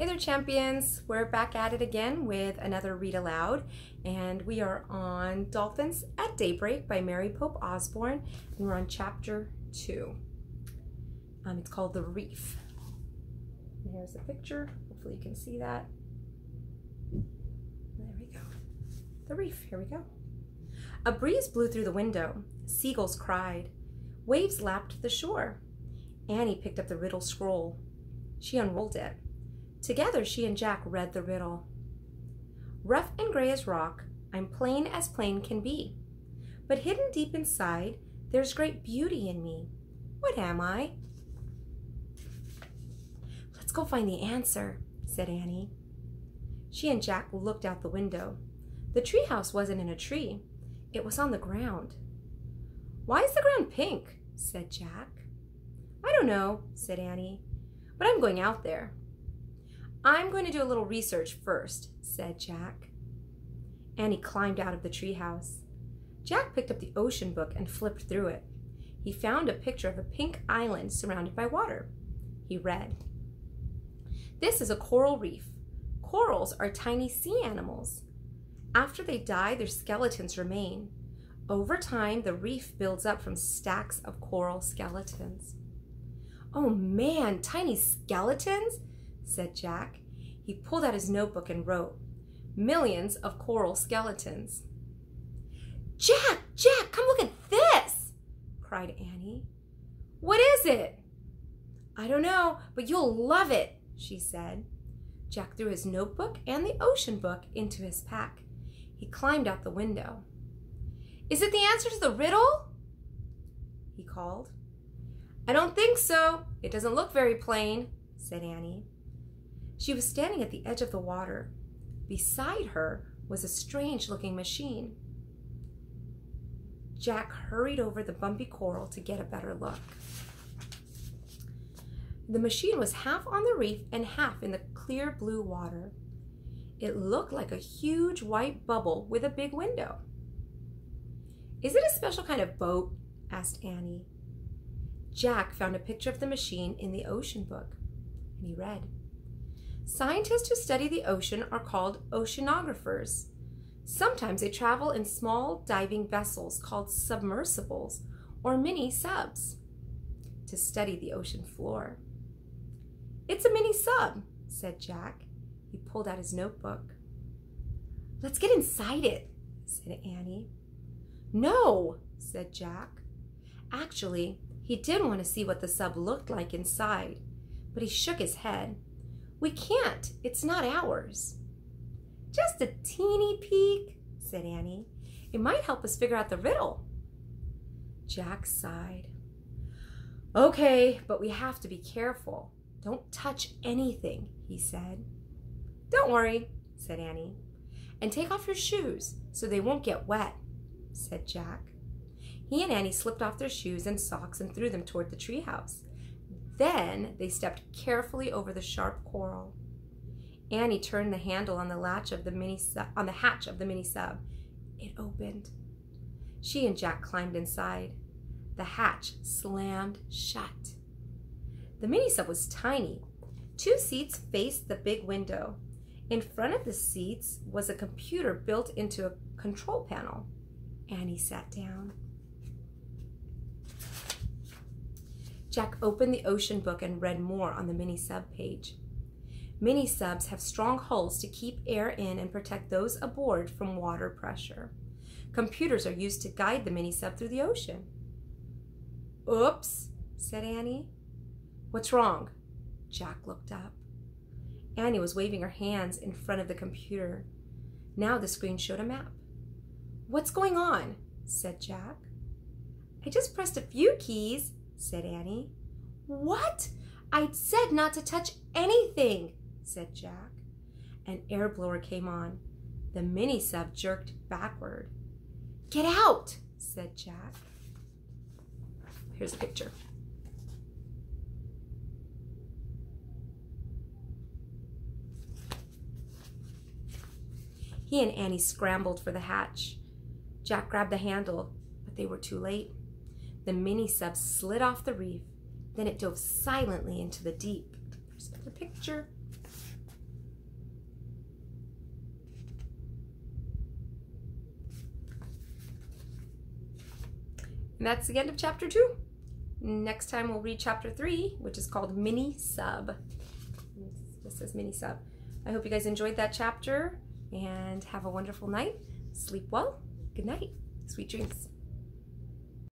Hey there, champions. We're back at it again with another read aloud, and we are on Dolphins at Daybreak by Mary Pope Osborne, and we're on chapter 2. It's called The Reef. And here's the picture. Hopefully you can see that. There we go. The reef. Here we go. A breeze blew through the window. Seagulls cried. Waves lapped the shore. Annie picked up the riddle scroll. She unrolled it. Together, she and Jack read the riddle. Rough and gray as rock, I'm plain as plain can be. But hidden deep inside, there's great beauty in me. What am I? Let's go find the answer, said Annie. She and Jack looked out the window. The treehouse wasn't in a tree. It was on the ground. Why is the ground pink? Said Jack. I don't know, said Annie, but I'm going out there. I'm going to do a little research first, said Jack. Annie climbed out of the treehouse. Jack picked up the ocean book and flipped through it. He found a picture of a pink island surrounded by water. He read, "This is a coral reef. Corals are tiny sea animals. After they die, their skeletons remain. Over time, the reef builds up from stacks of coral skeletons." "Oh man, tiny skeletons?" said Jack. He pulled out his notebook and wrote, "Millions of coral skeletons." Jack, come look at this, cried Annie. What is it? I don't know, but you'll love it, she said. Jack threw his notebook and the ocean book into his pack. He climbed out the window. Is it the answer to the riddle? He called. I don't think so. It doesn't look very plain, said Annie. She was standing at the edge of the water. Beside her was a strange-looking machine. Jack hurried over the bumpy coral to get a better look. The machine was half on the reef and half in the clear blue water. It looked like a huge white bubble with a big window. Is it a special kind of boat? Asked Annie. Jack found a picture of the machine in the ocean book, and he read, Scientists who study the ocean are called oceanographers. Sometimes they travel in small diving vessels called submersibles or mini subs to study the ocean floor. It's a mini sub, said Jack. He pulled out his notebook. Let's get inside it, said Annie. No, said Jack. Actually, he did want to see what the sub looked like inside, but he shook his head. We can't. It's not ours. Just a teeny peek, said Annie. It might help us figure out the riddle. Jack sighed. Okay, but we have to be careful. Don't touch anything, he said. Don't worry, said Annie. And take off your shoes so they won't get wet, said Jack. He and Annie slipped off their shoes and socks and threw them toward the treehouse. Then they stepped carefully over the sharp coral. Annie turned the handle on the hatch of the mini sub. It opened. She and Jack climbed inside. The hatch slammed shut. The mini sub was tiny. 2 seats faced the big window. In front of the seats was a computer built into a control panel. Annie sat down. Jack opened the ocean book and read more on the mini sub page. Mini subs have strong hulls to keep air in and protect those aboard from water pressure. Computers are used to guide the mini sub through the ocean. Oops, said Annie. What's wrong? Jack looked up. Annie was waving her hands in front of the computer. Now the screen showed a map. What's going on? Said Jack. I just pressed a few keys, said Annie. What? I said not to touch anything, said Jack. An air blower came on. The mini sub jerked backward. Get out, said Jack. Here's a picture. He and Annie scrambled for the hatch. Jack grabbed the handle, but they were too late. The mini sub slid off the reef. Then it dove silently into the deep. Here's another picture. And that's the end of chapter 2. Next time we'll read chapter 3, which is called Mini Sub. This says Mini Sub. I hope you guys enjoyed that chapter and have a wonderful night. Sleep well. Good night. Sweet dreams.